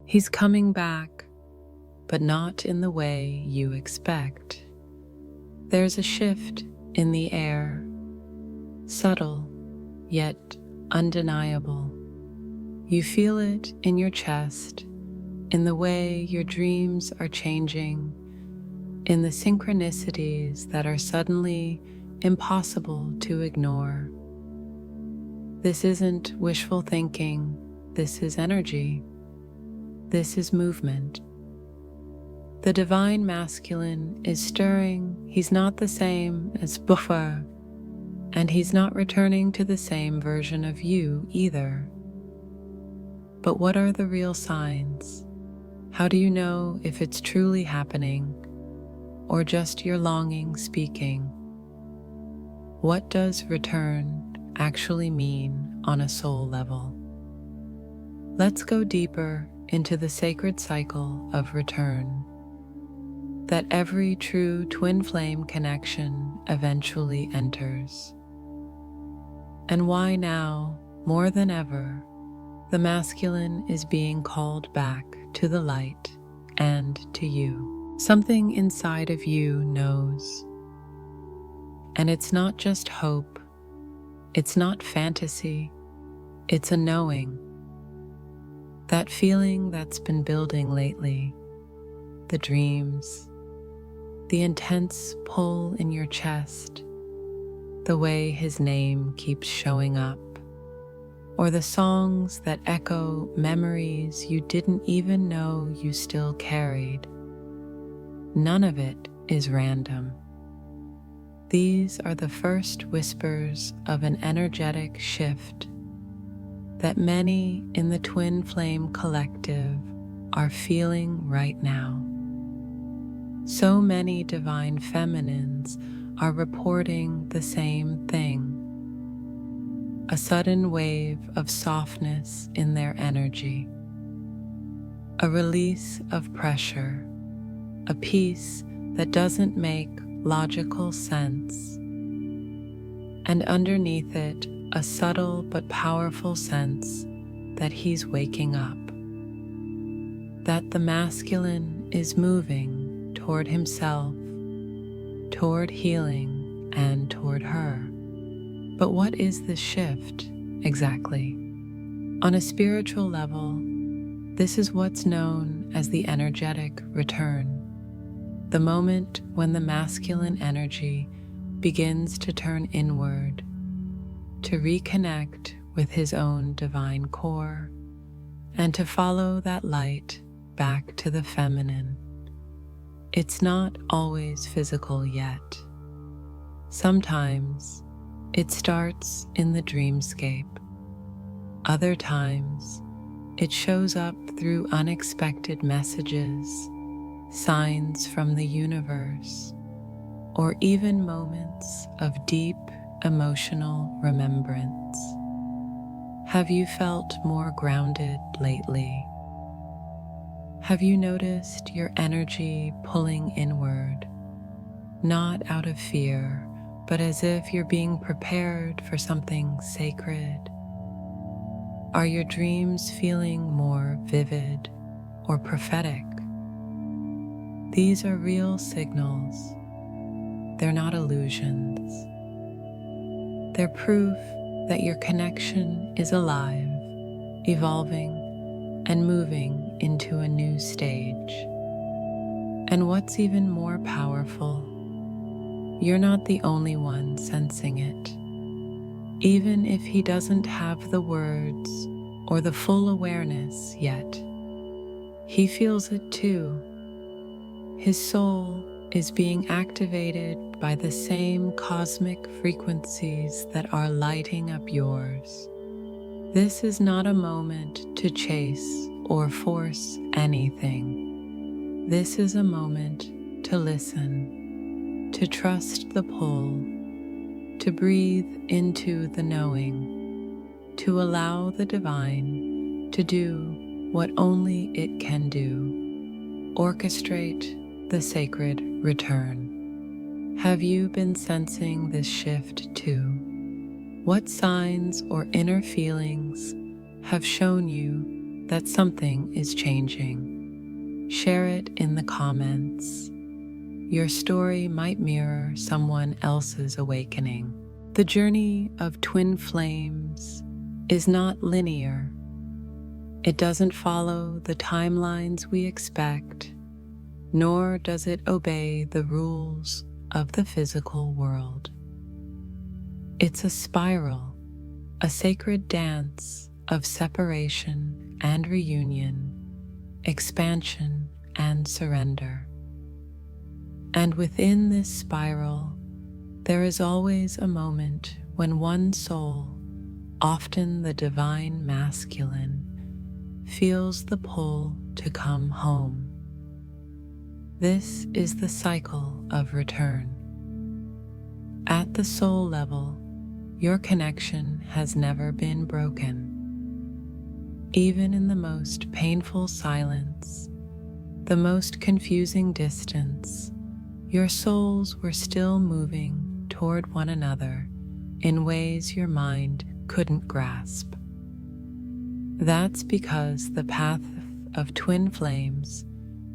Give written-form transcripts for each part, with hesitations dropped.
He's coming back, but not in the way you expect. There's a shift in the air, subtle yet undeniable. You feel it in your chest, in the way your dreams are changing, in the synchronicities that are suddenly impossible to ignore. This isn't wishful thinking, this is energy. This is movement. The divine masculine is stirring. He's not the same as before, and he's not returning to the same version of you either. But what are the real signs? How do you know if it's truly happening or just your longing speaking? What does return actually mean on a soul level? Let's go deeper into the sacred cycle of return that every true twin flame connection eventually enters. And why now, more than ever, the masculine is being called back to the light and to you. Something inside of you knows. And it's not just hope, it's not fantasy, it's a knowing. That feeling that's been building lately, the dreams, the intense pull in your chest, the way his name keeps showing up, or the songs that echo memories you didn't even know you still carried. None of it is random. These are the first whispers of an energetic shift that many in the Twin Flame Collective are feeling right now. So many divine feminines are reporting the same thing. A sudden wave of softness in their energy, a release of pressure, a peace that doesn't make logical sense, and underneath it, a subtle but powerful sense that he's waking up, that the masculine is moving toward himself, toward healing, and toward her. But what is this shift exactly? On a spiritual level, this is what's known as the energetic return, the moment when the masculine energy begins to turn inward, to reconnect with his own divine core, and to follow that light back to the feminine. It's not always physical yet. Sometimes it starts in the dreamscape. Other times it shows up through unexpected messages, signs from the universe, or even moments of deep emotional remembrance. Have you felt more grounded lately? Have you noticed your energy pulling inward, not out of fear, but as if you're being prepared for something sacred? Are your dreams feeling more vivid or prophetic? These are real signals. They're not illusions. They're proof that your connection is alive, evolving, and moving into a new stage. And what's even more powerful, you're not the only one sensing it. Even if he doesn't have the words or the full awareness yet, he feels it too. His soul is being activated by the same cosmic frequencies that are lighting up yours. This is not a moment to chase or force anything. This is a moment to listen, to trust the pull, to breathe into the knowing, to allow the divine to do what only it can do, orchestrate the sacred return. Have you been sensing this shift too? What signs or inner feelings have shown you that something is changing, share it in the comments. Your story might mirror someone else's awakening. The journey of twin flames is not linear. It doesn't follow the timelines we expect, nor does it obey the rules of the physical world. It's a spiral, a sacred dance of separation and reunion, expansion and surrender. And within this spiral, there is always a moment when one soul, often the divine masculine, feels the pull to come home. This is the cycle of return. At the soul level, your connection has never been broken. Even in the most painful silence, the most confusing distance, your souls were still moving toward one another in ways your mind couldn't grasp. That's because the path of twin flames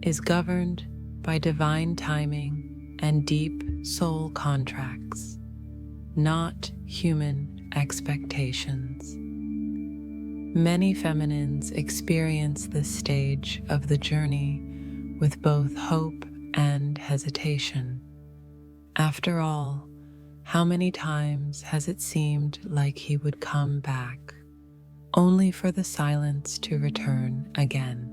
is governed by divine timing and deep soul contracts, not human expectations. Many feminines experience this stage of the journey with both hope and hesitation. After all, how many times has it seemed like he would come back, only for the silence to return again?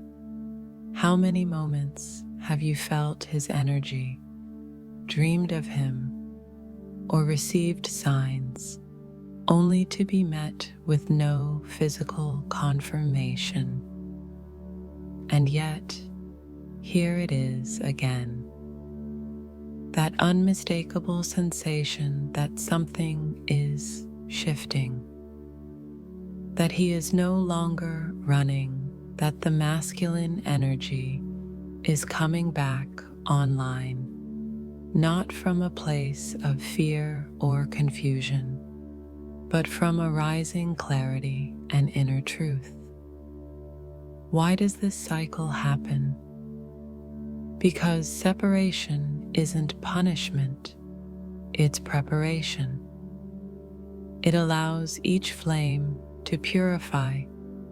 How many moments have you felt his energy, dreamed of him, or received signs, only to be met with no physical confirmation? And yet, here it is again. That unmistakable sensation that something is shifting, that he is no longer running, that the masculine energy is coming back online, not from a place of fear or confusion, but from a rising clarity and inner truth. Why does this cycle happen? Because separation isn't punishment, it's preparation. It allows each flame to purify,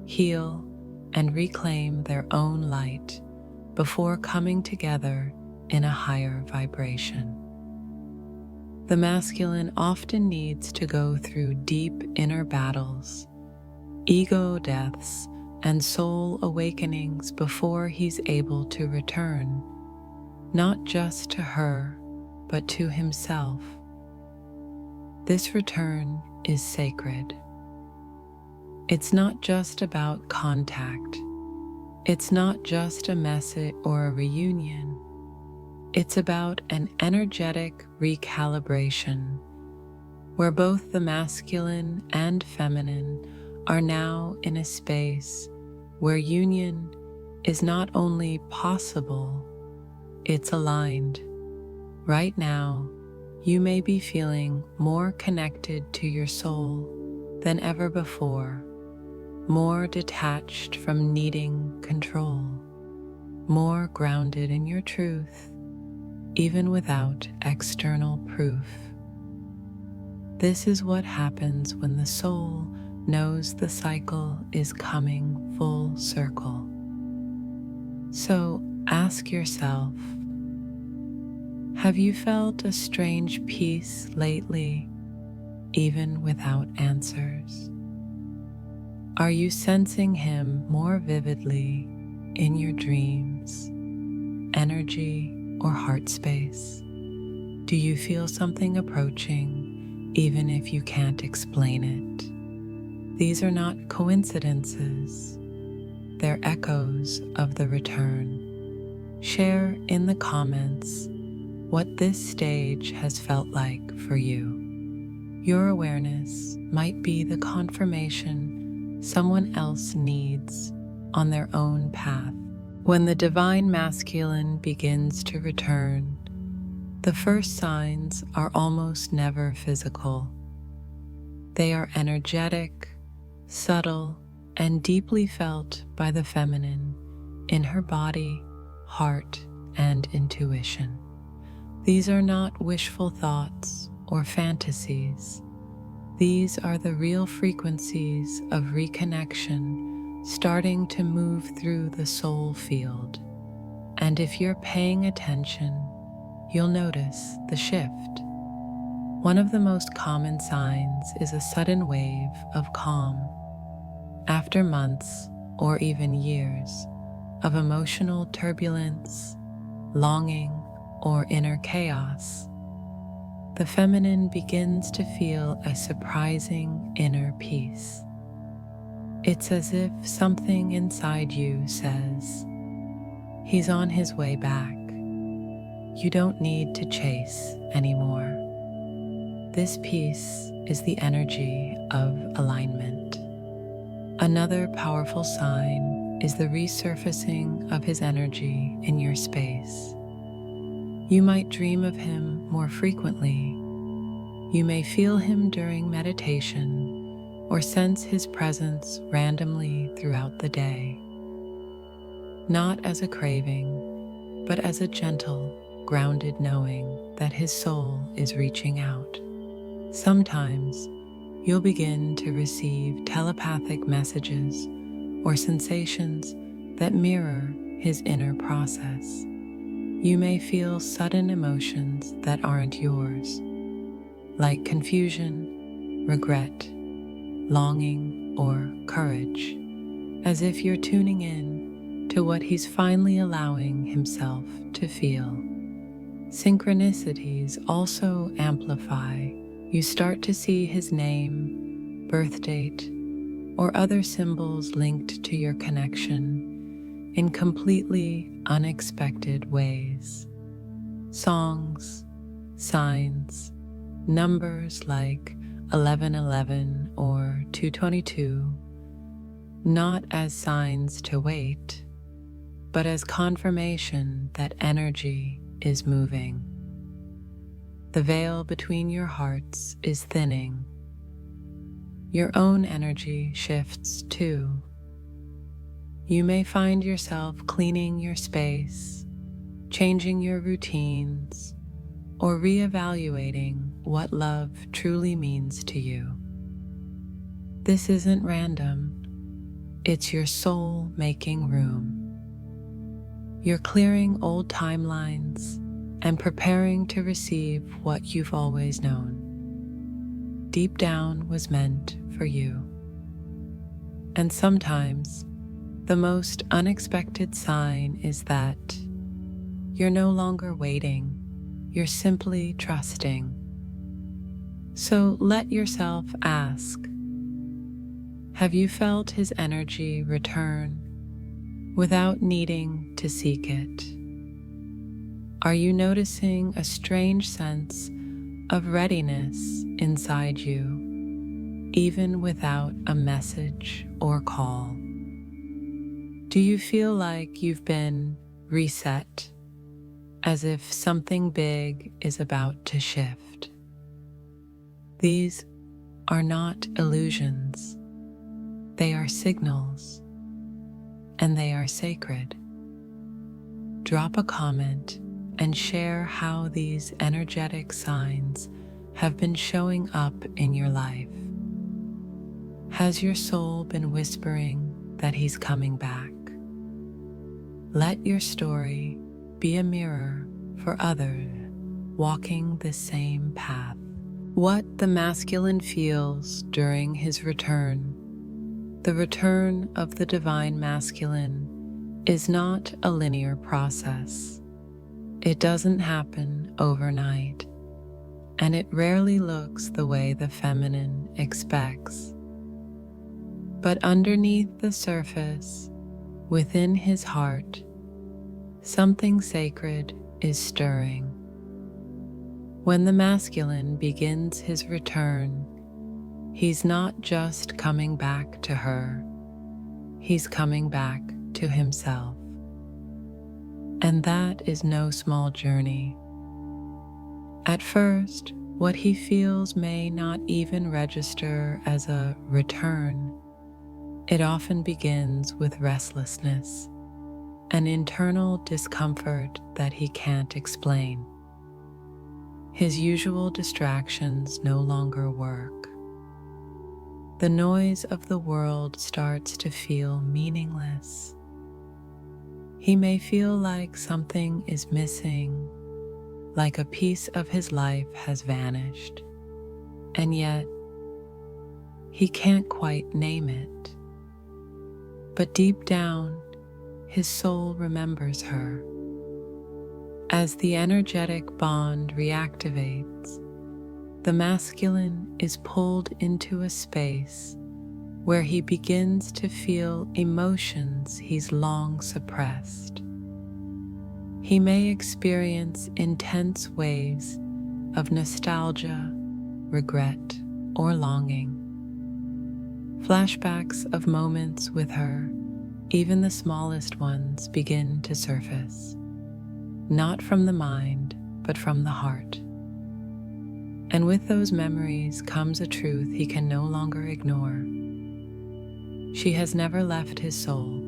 heal, and reclaim their own light before coming together in a higher vibration. The masculine often needs to go through deep inner battles, ego deaths, and soul awakenings before he's able to return, not just to her, but to himself. This return is sacred. It's not just about contact. It's not just a message or a reunion. It's about an energetic recalibration where both the masculine and feminine are now in a space where union is not only possible, it's aligned. Right now, you may be feeling more connected to your soul than ever before, more detached from needing control, more grounded in your truth, even without external proof. This is what happens when the soul knows the cycle is coming full circle. So ask yourself, have you felt a strange peace lately, even without answers? Are you sensing him more vividly in your dreams, energy, or heart space? Do you feel something approaching, even if you can't explain it? These are not coincidences. They're echoes of the return. Share in the comments what this stage has felt like for you. Your awareness might be the confirmation someone else needs on their own path. When the divine masculine begins to return, the first signs are almost never physical. They are energetic, subtle, and deeply felt by the feminine in her body, heart, and intuition. These are not wishful thoughts or fantasies. These are the real frequencies of reconnection starting to move through the soul field. And if you're paying attention, you'll notice the shift. One of the most common signs is a sudden wave of calm. After months or even years of emotional turbulence, longing, or inner chaos, the feminine begins to feel a surprising inner peace. It's as if something inside you says, "He's on his way back. You don't need to chase anymore." This peace is the energy of alignment. Another powerful sign is the resurfacing of his energy in your space. You might dream of him more frequently. You may feel him during meditation or sense his presence randomly throughout the day. Not as a craving, but as a gentle, grounded knowing that his soul is reaching out. Sometimes you'll begin to receive telepathic messages or sensations that mirror his inner process. You may feel sudden emotions that aren't yours, like confusion, regret, longing, or courage, as if you're tuning in to what he's finally allowing himself to feel. Synchronicities also amplify. You start to see his name, birth date, or other symbols linked to your connection in completely unexpected ways. Songs, signs, numbers like 1111 or 222, not as signs to wait, but as confirmation that energy is moving. The veil between your hearts is thinning. Your own energy shifts too. You may find yourself cleaning your space, changing your routines, or reevaluating what love truly means to you. This isn't random. It's your soul making room. You're clearing old timelines and preparing to receive what you've always known. Deep down was meant for you. And sometimes, the most unexpected sign is that you're no longer waiting, you're simply trusting. So let yourself ask, have you felt his energy return without needing to seek it? Are you noticing a strange sense of readiness inside you, even without a message or call? Do you feel like you've been reset, as if something big is about to shift? These are not illusions. They are signals, and they are sacred. Drop a comment and share how these energetic signs have been showing up in your life. Has your soul been whispering that he's coming back? Let your story be a mirror for others walking the same path. What the masculine feels during his return, the return of the divine masculine, is not a linear process. It doesn't happen overnight, and it rarely looks the way the feminine expects. But underneath the surface, within his heart, something sacred is stirring. When the masculine begins his return, he's not just coming back to her, he's coming back to himself. And that is no small journey. At first, what he feels may not even register as a return. It often begins with restlessness, an internal discomfort that he can't explain. His usual distractions no longer work. The noise of the world starts to feel meaningless. He may feel like something is missing, like a piece of his life has vanished, and yet he can't quite name it. But deep down, his soul remembers her. As the energetic bond reactivates, the masculine is pulled into a space where he begins to feel emotions he's long suppressed. He may experience intense waves of nostalgia, regret, or longing. Flashbacks of moments with her, even the smallest ones, begin to surface, not from the mind, but from the heart. And with those memories comes a truth he can no longer ignore. She has never left his soul.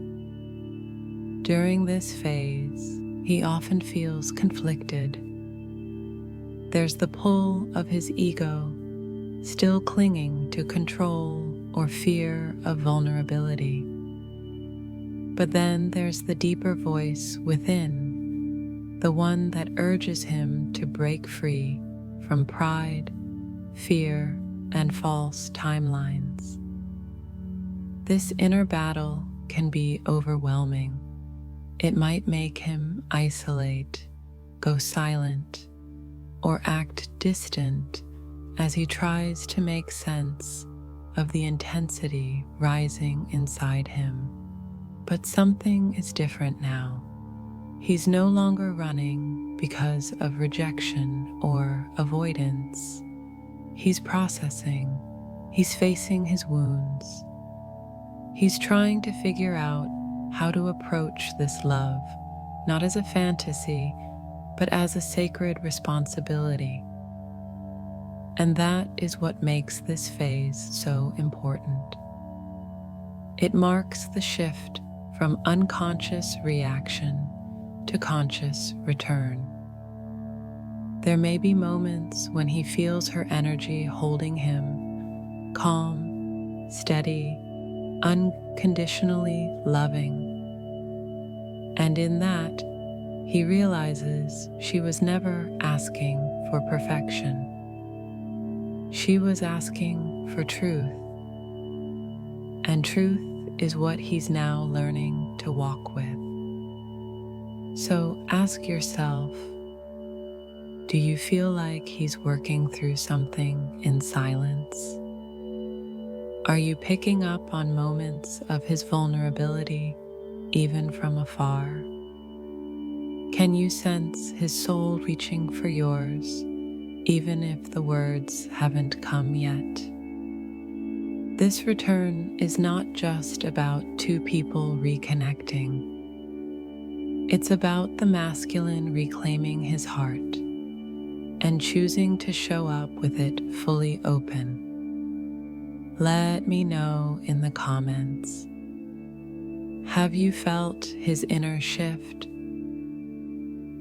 During this phase, he often feels conflicted. There's the pull of his ego, still clinging to control or fear of vulnerability. But then there's the deeper voice within, the one that urges him to break free from pride, fear, and false timelines. This inner battle can be overwhelming. It might make him isolate, go silent, or act distant as he tries to make sense of the intensity rising inside him. But something is different now. He's no longer running because of rejection or avoidance. He's processing. He's facing his wounds. He's trying to figure out how to approach this love, not as a fantasy, but as a sacred responsibility. And that is what makes this phase so important. It marks the shift from unconscious reaction to conscious return. There may be moments when he feels her energy holding him, calm, steady, unconditionally loving. And in that, he realizes she was never asking for perfection. She was asking for truth. And truth is what he's now learning to walk with. So ask yourself, do you feel like he's working through something in silence? Are you picking up on moments of his vulnerability, even from afar? Can you sense his soul reaching for yours, even if the words haven't come yet? This return is not just about two people reconnecting. It's about the masculine reclaiming his heart and choosing to show up with it fully open. Let me know in the comments. Have you felt his inner shift?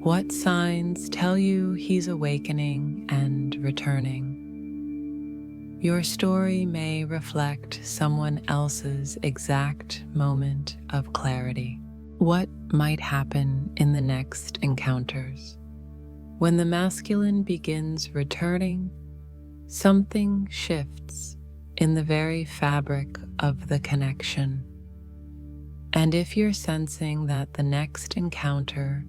What signs tell you he's awakening and returning? Your story may reflect someone else's exact moment of clarity. What might happen in the next encounters? When the masculine begins returning, something shifts in the very fabric of the connection. And if you're sensing that the next encounter,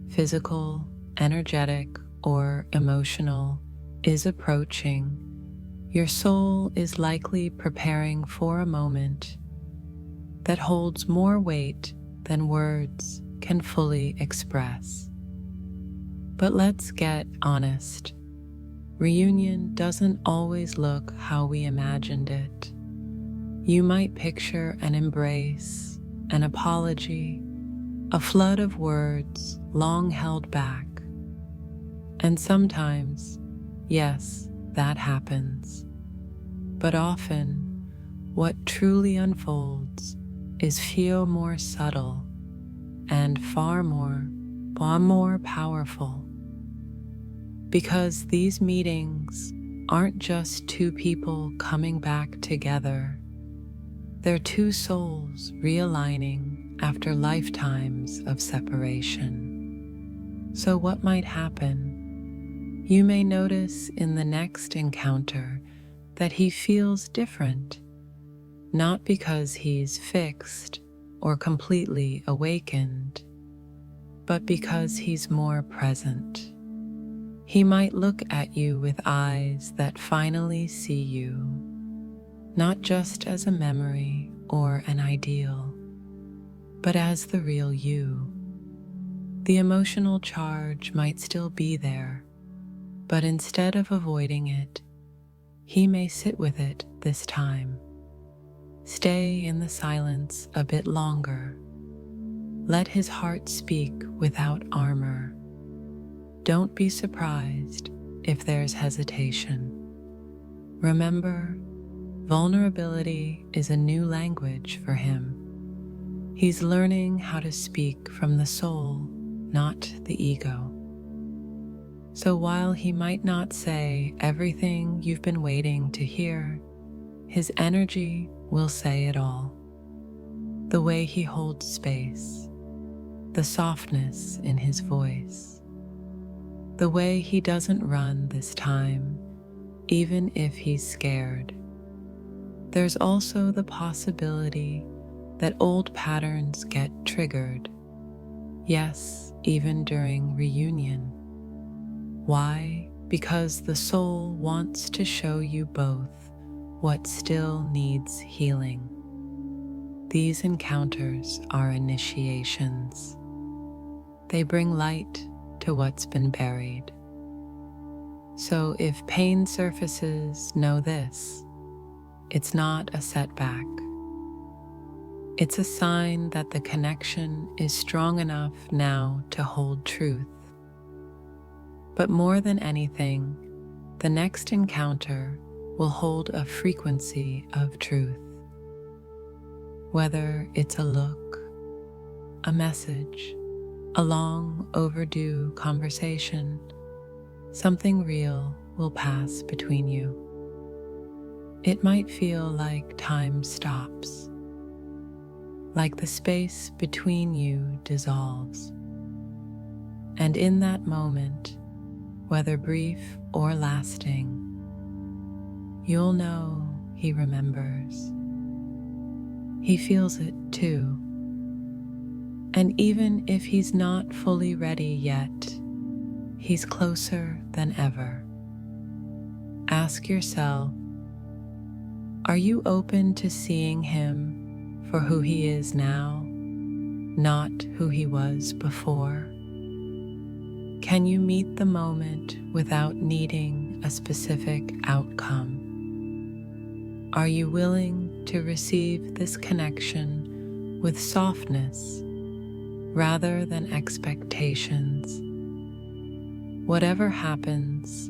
physical, energetic, or emotional, is approaching, your soul is likely preparing for a moment that holds more weight than words can fully express. But let's get honest. Reunion doesn't always look how we imagined it. You might picture an embrace, an apology, a flood of words long held back. And sometimes, yes, that happens. But often, what truly unfolds is far more subtle and far more powerful, because these meetings aren't just two people coming back together. They're two souls realigning after lifetimes of separation. So what might happen? You may notice in the next encounter that he feels different, not because he's fixed or completely awakened, but because he's more present. He might look at you with eyes that finally see you, not just as a memory or an ideal, but as the real you. The emotional charge might still be there, but instead of avoiding it, he may sit with it this time. Stay in the silence a bit longer. Let his heart speak without armor. Don't be surprised if there's hesitation. Remember, vulnerability is a new language for him. He's learning how to speak from the soul, not the ego. So while he might not say everything you've been waiting to hear, his energy will say it all. The way he holds space, the softness in his voice, the way he doesn't run this time, even if he's scared. There's also the possibility that old patterns get triggered. Yes, even during reunion. Why? Because the soul wants to show you both what still needs healing. These encounters are initiations. They bring light to what's been buried. So if pain surfaces, know this: it's not a setback. It's a sign that the connection is strong enough now to hold truth. But more than anything, the next encounter will hold a frequency of truth. Whether it's a look, a message, a long overdue conversation, something real will pass between you. It might feel like time stops, like the space between you dissolves. And in that moment, whether brief or lasting, you'll know he remembers. He feels it too. And even if he's not fully ready yet, he's closer than ever. Ask yourself, are you open to seeing him for who he is now, not who he was before? Can you meet the moment without needing a specific outcome? Are you willing to receive this connection with softness rather than expectations? Whatever happens,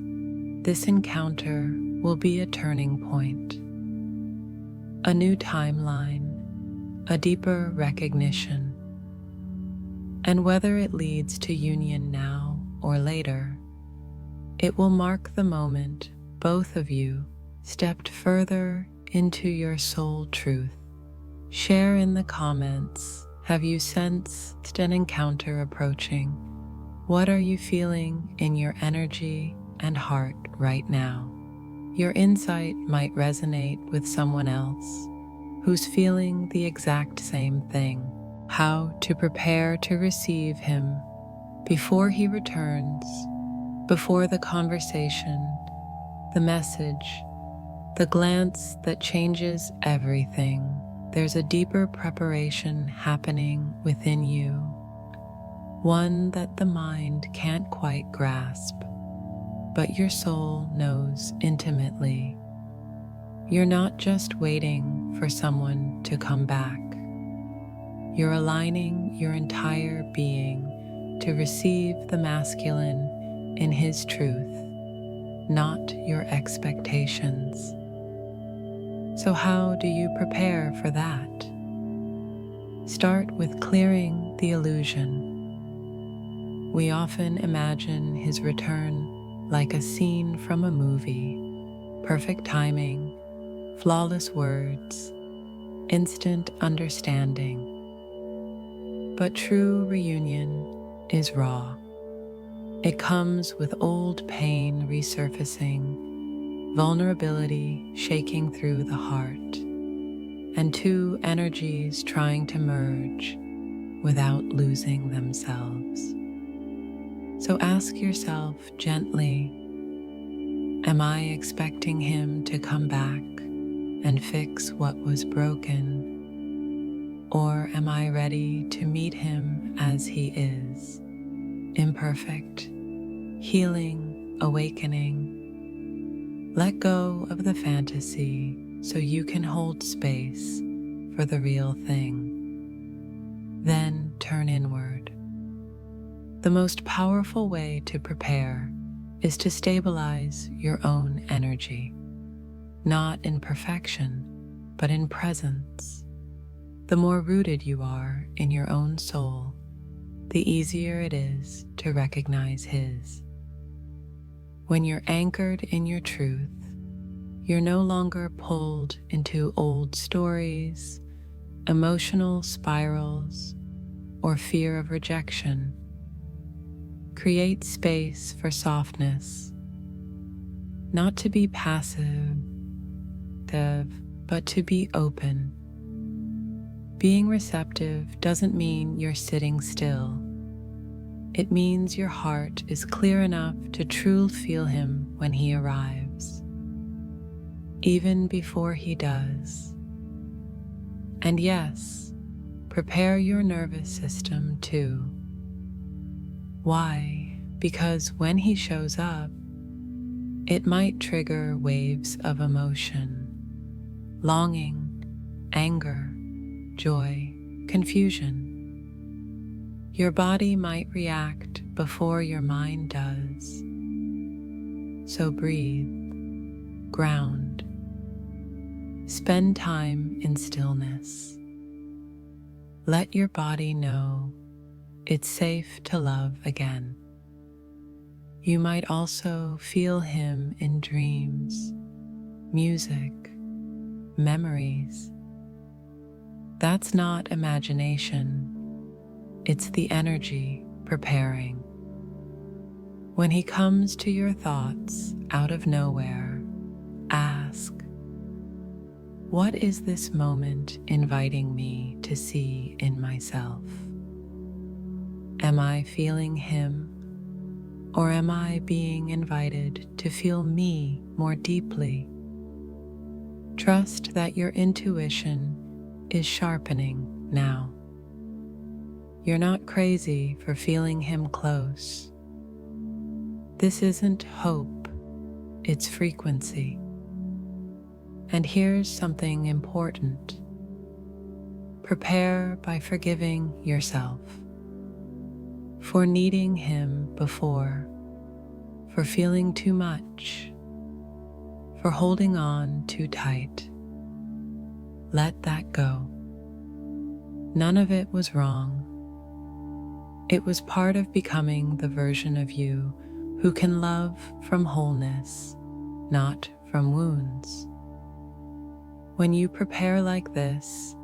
this encounter will be a turning point, a new timeline, a deeper recognition. And whether it leads to union now or later, it will mark the moment both of you stepped further into your soul truth. Share in the comments, have you sensed an encounter approaching? What are you feeling in your energy and heart right now? Your insight might resonate with someone else who's feeling the exact same thing. How to prepare to receive him before he returns, before the conversation, the message, the glance that changes everything. There's a deeper preparation happening within you, one that the mind can't quite grasp, but your soul knows intimately. You're not just waiting for someone to come back. You're aligning your entire being to receive the masculine in his truth, not your expectations. So how do you prepare for that? Start with clearing the illusion. We often imagine his return like a scene from a movie: perfect timing, flawless words, instant understanding. But true reunion is raw. It comes with old pain resurfacing, vulnerability shaking through the heart, and two energies trying to merge without losing themselves. So ask yourself gently, am I expecting him to come back and fix what was broken? Or am I ready to meet him as he is, imperfect, healing, awakening? Let go of the fantasy so you can hold space for the real thing. Then turn inward. The most powerful way to prepare is to stabilize your own energy, not in perfection, but in presence. The more rooted you are in your own soul, the easier it is to recognize his. When you're anchored in your truth, you're no longer pulled into old stories, emotional spirals, or fear of rejection. Create space for softness, not to be passive, but to be open. Being receptive doesn't mean you're sitting still. It means your heart is clear enough to truly feel him when he arrives, even before he does. And yes, prepare your nervous system too. Why? Because when he shows up, it might trigger waves of emotion: longing, anger, joy, confusion. Your body might react before your mind does. So breathe, ground, spend time in stillness. Let your body know it's safe to love again. You might also feel him in dreams, music, memories. That's not imagination. It's the energy preparing. When he comes to your thoughts out of nowhere, ask, what is this moment inviting me to see in myself? Am I feeling him, or am I being invited to feel me more deeply? Trust that your intuition is sharpening now. You're not crazy for feeling him close. This isn't hope, it's frequency. And here's something important. Prepare by forgiving yourself for needing him before, for feeling too much, for holding on too tight. Let that go. None of it was wrong. It was part of becoming the version of you who can love from wholeness, not from wounds. When you prepare like this,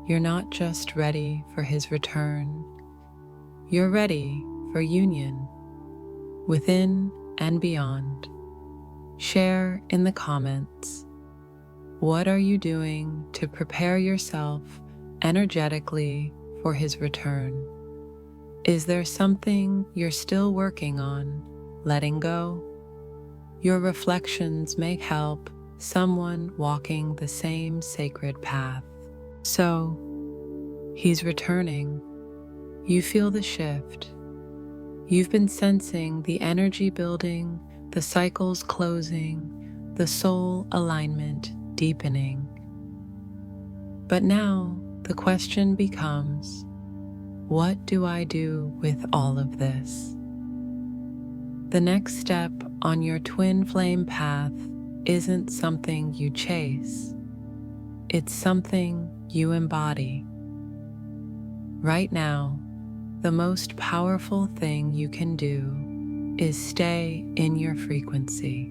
you're not just ready for his return, you're ready for union, within and beyond. Share in the comments. What are you doing to prepare yourself energetically for his return? Is there something you're still working on, letting go? Your reflections may help someone walking the same sacred path. So, he's returning. You feel the shift. You've been sensing the energy building, the cycles closing, the soul alignment deepening. But now the question becomes, what do I do with all of this? The next step on your twin flame path isn't something you chase. It's something you embody. Right now, the most powerful thing you can do is stay in your frequency.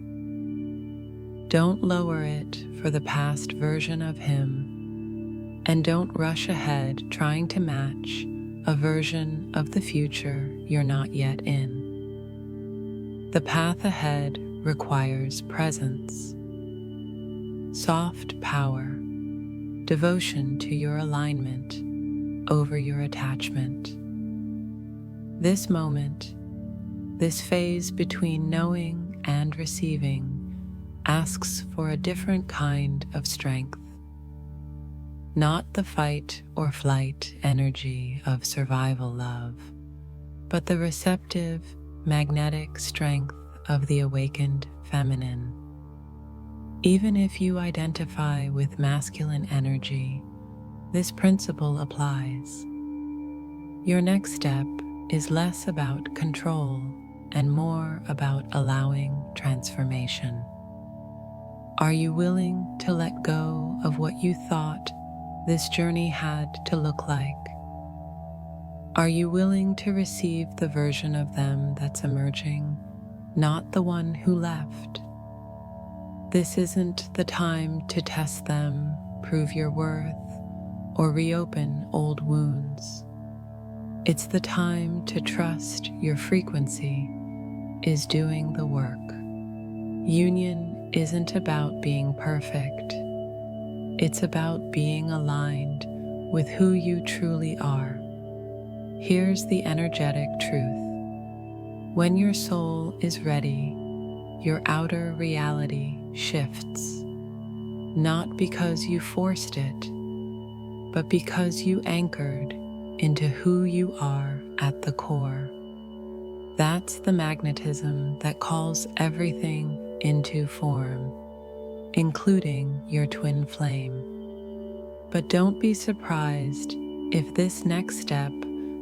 Don't lower it for the past version of him, and don't rush ahead trying to match a version of the future you're not yet in. The path ahead requires presence, soft power, devotion to your alignment over your attachment. This moment, this phase between knowing and receiving, asks for a different kind of strength. Not the fight or flight energy of survival love, but the receptive, magnetic strength of the awakened feminine. Even if you identify with masculine energy, this principle applies. Your next step is less about control and more about allowing transformation. Are you willing to let go of what you thought this journey had to look like? Are you willing to receive the version of them that's emerging, not the one who left? This isn't the time to test them, prove your worth, or reopen old wounds. It's the time to trust your frequency is doing the work. Union isn't about being perfect. It's about being aligned with who you truly are. Here's the energetic truth. When your soul is ready, your outer reality shifts, not because you forced it, but because you anchored into who you are at the core. That's the magnetism that calls everything into form, including your twin flame. But don't be surprised if this next step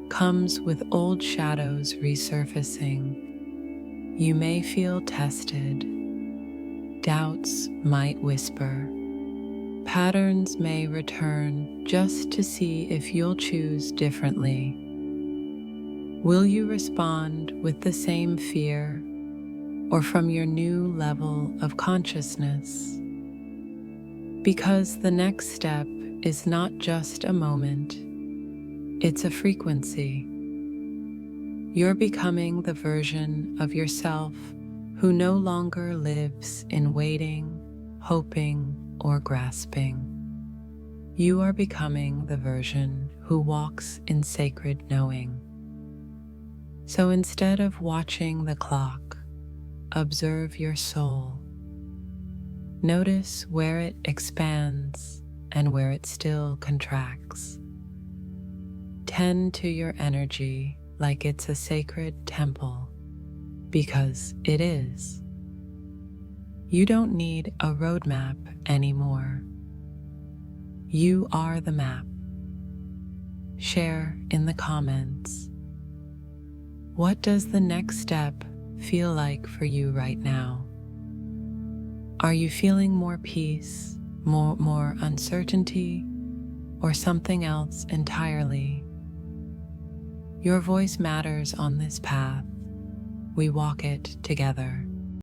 comes with old shadows resurfacing. You may feel tested. Doubts might whisper. Patterns may return just to see if you'll choose differently. Will you respond with the same fear or from your new level of consciousness? Because the next step is not just a moment, it's a frequency. You're becoming the version of yourself who no longer lives in waiting, hoping, or grasping. You are becoming the version who walks in sacred knowing. So instead of watching the clock, observe your soul. Notice where it expands and where it still contracts. Tend to your energy like it's a sacred temple, because it is. You don't need a roadmap anymore. You are the map. Share in the comments. What does the next step feel like for you right now? Are you feeling more peace, more uncertainty, or something else entirely? Your voice matters on this path. We walk it together.